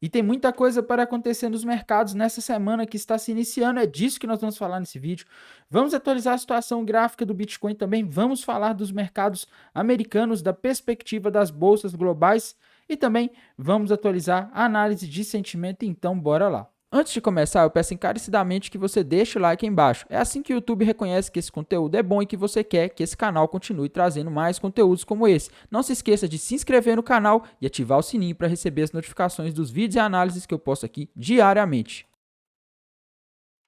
E tem muita coisa para acontecer nos mercados nessa semana que está se iniciando, é disso que nós vamos falar nesse vídeo. Vamos atualizar a situação gráfica do Bitcoin também, vamos falar dos mercados americanos, da perspectiva das bolsas globais e também vamos atualizar a análise de sentimento, então bora lá. Antes de começar, eu peço encarecidamente que você deixe o like aí embaixo. É assim que o YouTube reconhece que esse conteúdo é bom e que você quer que esse canal continue trazendo mais conteúdos como esse. Não se esqueça de se inscrever no canal e ativar o sininho para receber as notificações dos vídeos e análises que eu posto aqui diariamente.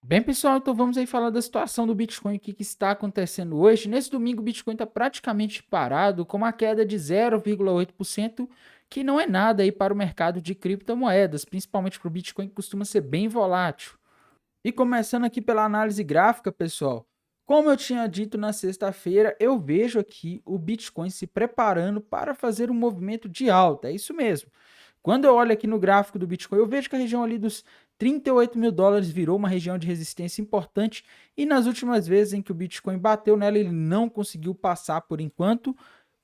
Bem, pessoal, então vamos aí falar da situação do Bitcoin, o que está acontecendo hoje. Nesse domingo, o Bitcoin está praticamente parado, com uma queda de 0,8%, que não é nada aí para o mercado de criptomoedas, principalmente para o Bitcoin, que costuma ser bem volátil. E começando aqui pela análise gráfica, pessoal, como eu tinha dito na sexta-feira, eu vejo aqui o Bitcoin se preparando para fazer um movimento de alta, é isso mesmo. Quando eu olho aqui no gráfico do Bitcoin, eu vejo que a região ali dos 38 mil dólares virou uma região de resistência importante e nas últimas vezes em que o Bitcoin bateu nela, ele não conseguiu passar por enquanto,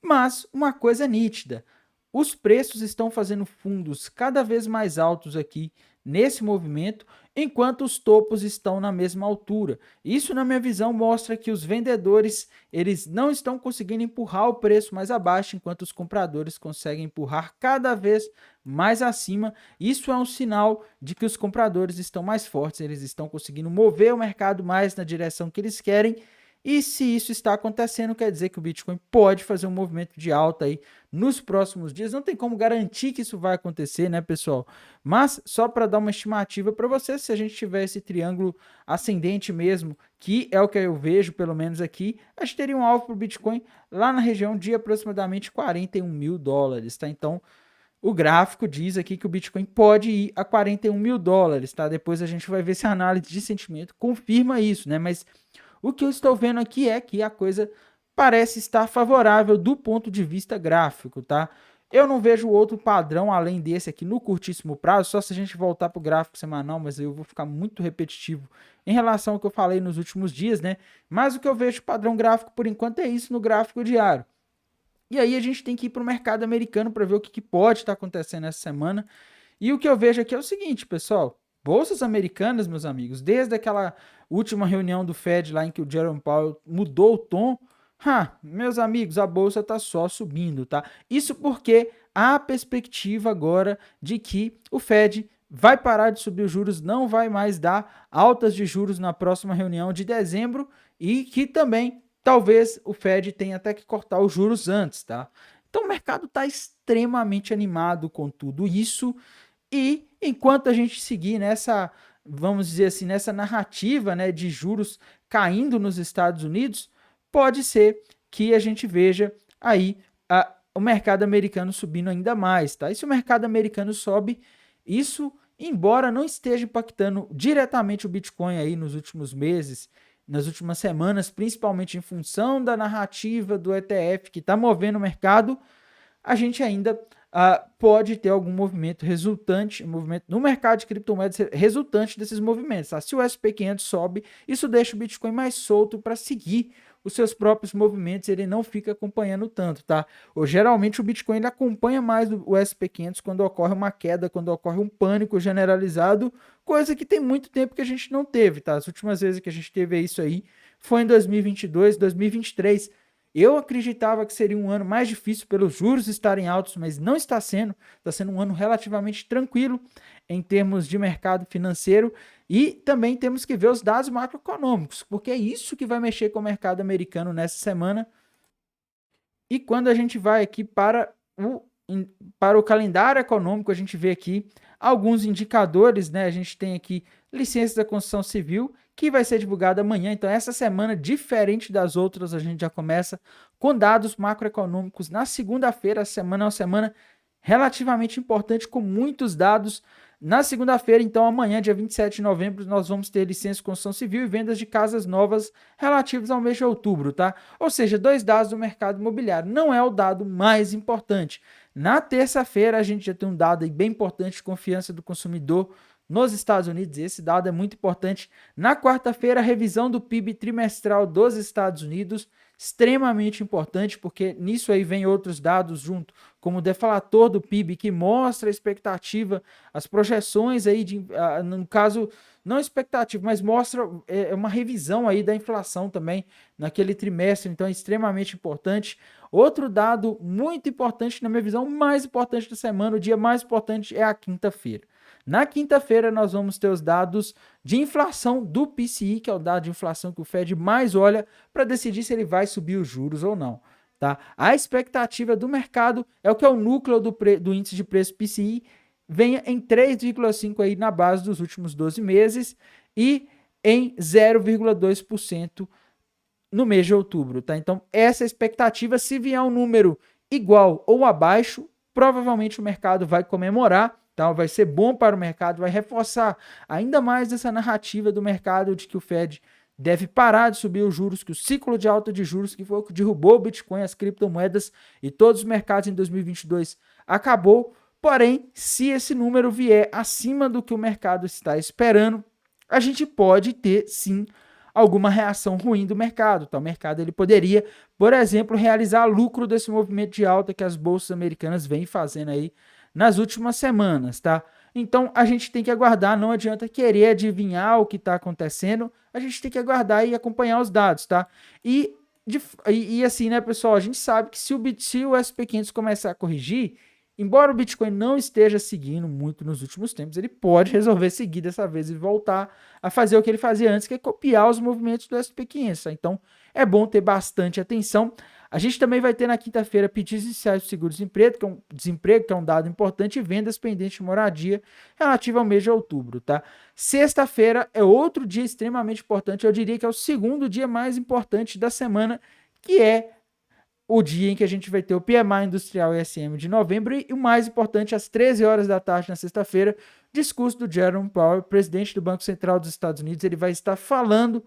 mas uma coisa é nítida, os preços estão fazendo fundos cada vez mais altos aqui nesse movimento, enquanto os topos estão na mesma altura. Isso, na minha visão, mostra que os vendedores eles não estão conseguindo empurrar o preço mais abaixo, enquanto os compradores conseguem empurrar cada vez mais acima. Isso é um sinal de que os compradores estão mais fortes, eles estão conseguindo mover o mercado mais na direção que eles querem. E se isso está acontecendo, quer dizer que o Bitcoin pode fazer um movimento de alta aí nos próximos dias. Não tem como garantir que isso vai acontecer, né, pessoal? Mas só para dar uma estimativa para vocês, se a gente tiver esse triângulo ascendente mesmo, que é o que eu vejo, pelo menos aqui, a gente teria um alvo para o Bitcoin lá na região de aproximadamente 41 mil dólares, tá? Então, o gráfico diz aqui que o Bitcoin pode ir a 41 mil dólares, tá? Depois a gente vai ver se a análise de sentimento confirma isso, né? Mas o que eu estou vendo aqui é que a coisa parece estar favorável do ponto de vista gráfico, tá? Eu não vejo outro padrão além desse aqui no curtíssimo prazo, só se a gente voltar para o gráfico semanal, mas eu vou ficar muito repetitivo em relação ao que eu falei nos últimos dias, né? Mas o que eu vejo padrão gráfico por enquanto é isso no gráfico diário. E aí a gente tem que ir para o mercado americano para ver o que pode estar acontecendo essa semana. E o que eu vejo aqui é o seguinte, pessoal, bolsas americanas, meus amigos, desde aquela última reunião do Fed lá em que o Jerome Powell mudou o tom, meus amigos, a bolsa está só subindo, tá? Isso porque há a perspectiva agora de que o Fed vai parar de subir os juros, não vai mais dar altas de juros na próxima reunião de dezembro e que também talvez o Fed tenha até que cortar os juros antes, tá? Então o mercado está extremamente animado com tudo isso e enquanto a gente seguir nessa, vamos dizer assim, nessa narrativa, né, de juros caindo nos Estados Unidos, pode ser que a gente veja aí o mercado americano subindo ainda mais, tá? E se o mercado americano sobe, isso, embora não esteja impactando diretamente o Bitcoin aí nos últimos meses, nas últimas semanas, principalmente em função da narrativa do ETF que está movendo o mercado, a gente ainda pode ter algum movimento resultante, movimento no mercado de criptomoedas resultante desses movimentos. Tá? Se o SP500 sobe, isso deixa o Bitcoin mais solto para seguir os seus próprios movimentos, ele não fica acompanhando tanto, tá? Ou geralmente o Bitcoin ele acompanha mais o SP500 quando ocorre uma queda, quando ocorre um pânico generalizado, coisa que tem muito tempo que a gente não teve, tá? As últimas vezes que a gente teve isso aí foi em 2022, 2023. Eu acreditava que seria um ano mais difícil pelos juros estarem altos, mas não está sendo um ano relativamente tranquilo em termos de mercado financeiro e também temos que ver os dados macroeconômicos, porque é isso que vai mexer com o mercado americano nessa semana. E quando a gente vai aqui para o calendário econômico, a gente vê aqui alguns indicadores, né? A gente tem aqui licença da construção civil, que vai ser divulgada amanhã. Então, essa semana, diferente das outras, a gente já começa com dados macroeconômicos na segunda-feira. A semana é uma semana relativamente importante, com muitos dados. Na segunda-feira, então, amanhã, dia 27 de novembro, nós vamos ter licença de construção civil e vendas de casas novas relativos ao mês de outubro, tá? Ou seja, dois dados do mercado imobiliário. Não é o dado mais importante. Na terça-feira, a gente já tem um dado bem importante de confiança do consumidor nos Estados Unidos. Esse dado é muito importante. Na quarta-feira, a revisão do PIB trimestral dos Estados Unidos. extremamente importante, porque nisso aí vem outros dados junto, como o deflator do PIB, que mostra a expectativa, as projeções aí, no caso, não expectativa, mas mostra uma revisão aí da inflação também naquele trimestre, então é extremamente importante. Outro dado muito importante, na minha visão, mais importante da semana, o dia mais importante é a quinta-feira. Na quinta-feira, nós vamos ter os dados de inflação do PCI, que é o dado de inflação que o Fed mais olha para decidir se ele vai subir os juros ou não. Tá? A expectativa do mercado é o que é o núcleo do índice de preço PCI, venha em 3,5% aí na base dos últimos 12 meses e em 0,2% no mês de outubro. Tá? Então, essa expectativa, se vier um número igual ou abaixo, provavelmente o mercado vai comemorar. Então, vai ser bom para o mercado, vai reforçar ainda mais essa narrativa do mercado de que o Fed deve parar de subir os juros, que o ciclo de alta de juros, que foi o que derrubou o Bitcoin, as criptomoedas e todos os mercados em 2022, acabou. Porém, se esse número vier acima do que o mercado está esperando, a gente pode ter, sim, alguma reação ruim do mercado. Tá? O mercado ele poderia, por exemplo, realizar lucro desse movimento de alta que as bolsas americanas vêm fazendo aí nas últimas semanas, tá? Então, a gente tem que aguardar, não adianta querer adivinhar o que está acontecendo, a gente tem que aguardar e acompanhar os dados, tá? E assim, né, pessoal, a gente sabe que se o SP500 começar a corrigir, embora o Bitcoin não esteja seguindo muito nos últimos tempos, ele pode resolver seguir dessa vez e voltar a fazer o que ele fazia antes, que é copiar os movimentos do SP500, tá? Então, é bom ter bastante atenção. A gente também vai ter na quinta-feira pedidos iniciais do seguro-desemprego, que é um dado importante, e vendas pendentes de moradia relativa ao mês de outubro, tá? Sexta-feira é outro dia extremamente importante, eu diria que é o segundo dia mais importante da semana, que é o dia em que a gente vai ter o PMI industrial ISM de novembro e o mais importante, às 13 horas da tarde na sexta-feira, discurso do Jerome Powell, presidente do Banco Central dos Estados Unidos. Ele vai estar falando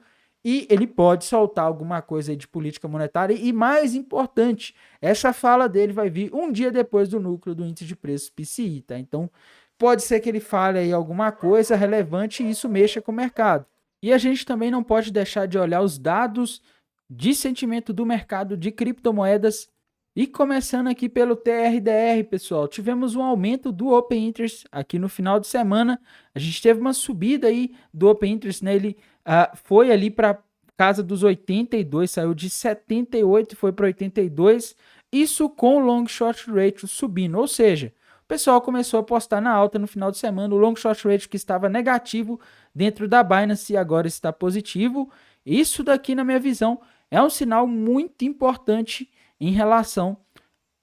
e ele pode soltar alguma coisa aí de política monetária e, mais importante, essa fala dele vai vir um dia depois do núcleo do índice de preços PCI, tá? Então, pode ser que ele fale aí alguma coisa relevante e isso mexa com o mercado. E a gente também não pode deixar de olhar os dados de sentimento do mercado de criptomoedas. E começando aqui pelo TRDR, pessoal, tivemos um aumento do Open Interest aqui no final de semana. A gente teve uma subida aí do Open Interest, né? Ele foi ali para casa dos 82, saiu de 78 e foi para 82. Isso com o Long Short Ratio subindo, ou seja, o pessoal começou a apostar na alta no final de semana. O Long Short Ratio que estava negativo dentro da Binance agora está positivo. Isso daqui, na minha visão, é um sinal muito importante em relação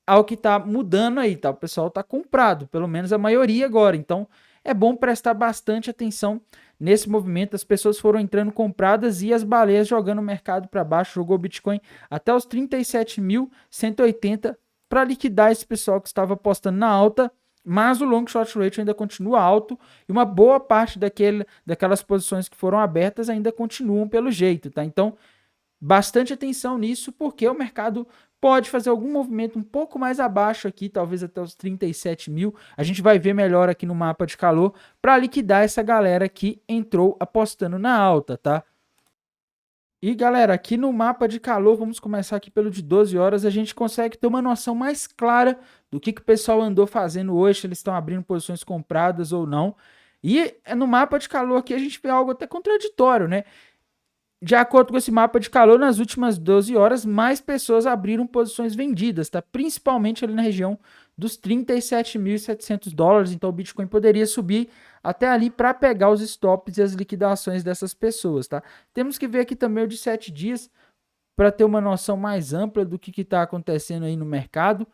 ao que está mudando aí, tá? O pessoal está comprado, pelo menos a maioria agora. Então, é bom prestar bastante atenção nesse movimento. As pessoas foram entrando compradas e as baleias jogando o mercado para baixo. Jogou o Bitcoin até os 37.180 para liquidar esse pessoal que estava apostando na alta. Mas o long short ratio ainda continua alto e uma boa parte daquelas posições que foram abertas ainda continuam pelo jeito, tá? Então, bastante atenção nisso, porque o mercado pode fazer algum movimento um pouco mais abaixo aqui, talvez até os 37 mil. A gente vai ver melhor aqui no mapa de calor para liquidar essa galera que entrou apostando na alta, tá? E galera, aqui no mapa de calor, vamos começar aqui pelo de 12 horas, a gente consegue ter uma noção mais clara do que o pessoal andou fazendo hoje, se eles estão abrindo posições compradas ou não. E no mapa de calor aqui a gente vê algo até contraditório, né? De acordo com esse mapa de calor, nas últimas 12 horas, mais pessoas abriram posições vendidas, tá? Principalmente ali na região dos 37.700 dólares. Então, o Bitcoin poderia subir até ali para pegar os stops e as liquidações dessas pessoas, tá? Temos que ver aqui também o de 7 dias para ter uma noção mais ampla do que está acontecendo aí no mercado.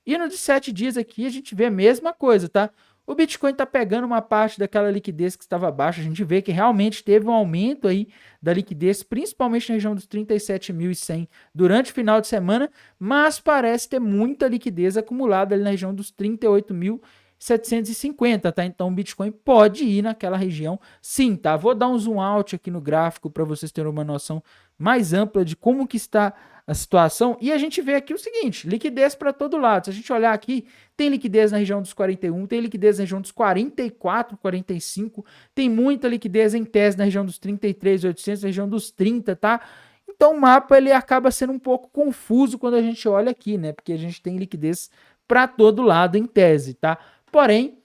E no de 7 dias aqui, a gente vê a mesma coisa, tá? O Bitcoin está pegando uma parte daquela liquidez que estava baixa. A gente vê que realmente teve um aumento aí da liquidez, principalmente na região dos 37.100 durante o final de semana, mas parece ter muita liquidez acumulada ali na região dos 38.750, tá? Então o Bitcoin pode ir naquela região sim, tá? Vou dar um zoom out aqui no gráfico para vocês terem uma noção mais ampla de como que está a situação. E a gente vê aqui o seguinte, liquidez para todo lado. Se a gente olhar aqui, tem liquidez na região dos 41, tem liquidez na região dos 44, 45, tem muita liquidez em tese na região dos 33.800, na região dos 30, tá? Então o mapa ele acaba sendo um pouco confuso quando a gente olha aqui, né? Porque a gente tem liquidez para todo lado em tese, tá? Porém,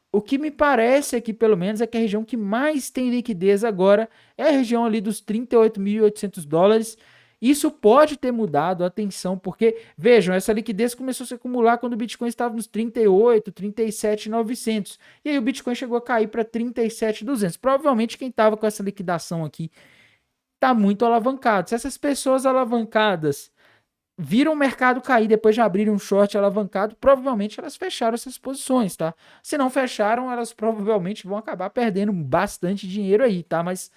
o que me parece aqui, pelo menos, é que a região que mais tem liquidez agora é a região ali dos $38.800. Isso pode ter mudado, atenção, porque, vejam, essa liquidez começou a se acumular quando o Bitcoin estava nos 38, 37.900. E aí o Bitcoin chegou a cair para 37.200. Provavelmente quem estava com essa liquidação aqui está muito alavancado. Se essas pessoas alavancadas viram o mercado cair depois de abrir um short alavancado, provavelmente elas fecharam essas posições, tá? Se não fecharam, elas provavelmente vão acabar perdendo bastante dinheiro aí, tá? Mas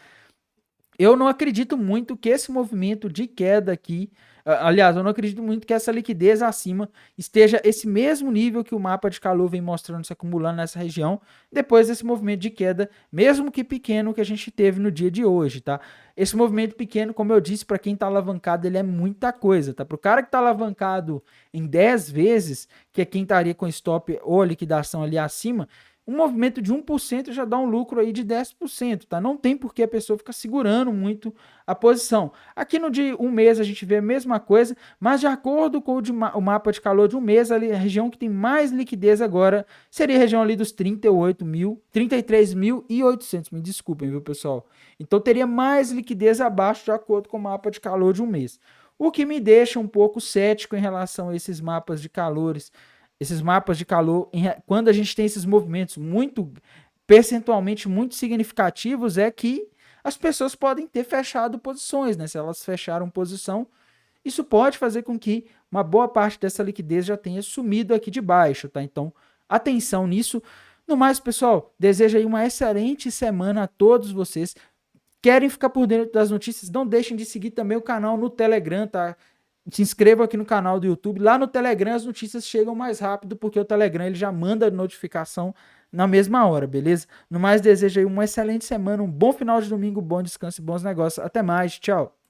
eu não acredito muito que esse movimento de queda aqui, aliás, eu não acredito muito que essa liquidez acima esteja esse mesmo nível que o mapa de calor vem mostrando se acumulando nessa região, depois desse movimento de queda, mesmo que pequeno, que a gente teve no dia de hoje, tá? Esse movimento pequeno, como eu disse, para quem tá alavancado, ele é muita coisa, tá? Pro cara que tá alavancado em 10 vezes, que é quem estaria com stop ou liquidação ali acima, um movimento de 1% já dá um lucro aí de 10%, tá? Não tem por que a pessoa ficar segurando muito a posição. Aqui no de um mês a gente vê a mesma coisa, mas de acordo com o mapa de calor de um mês, ali, a região que tem mais liquidez agora seria a região ali dos 33.800, me desculpem, viu, pessoal? Então teria mais liquidez abaixo de acordo com o mapa de calor de um mês. O que me deixa um pouco cético em relação a esses mapas de calores, esses mapas de calor, quando a gente tem esses movimentos muito percentualmente muito significativos, é que as pessoas podem ter fechado posições, né? Se elas fecharam posição, isso pode fazer com que uma boa parte dessa liquidez já tenha sumido aqui de baixo, tá? Então, atenção nisso. No mais, pessoal, desejo aí uma excelente semana a todos vocês. Querem ficar por dentro das notícias? Não deixem de seguir também o canal no Telegram, tá? Se inscreva aqui no canal do YouTube. Lá no Telegram as notícias chegam mais rápido, porque o Telegram ele já manda notificação na mesma hora, beleza? No mais, desejo aí uma excelente semana, um bom final de domingo, bom descanso e bons negócios. Até mais, tchau!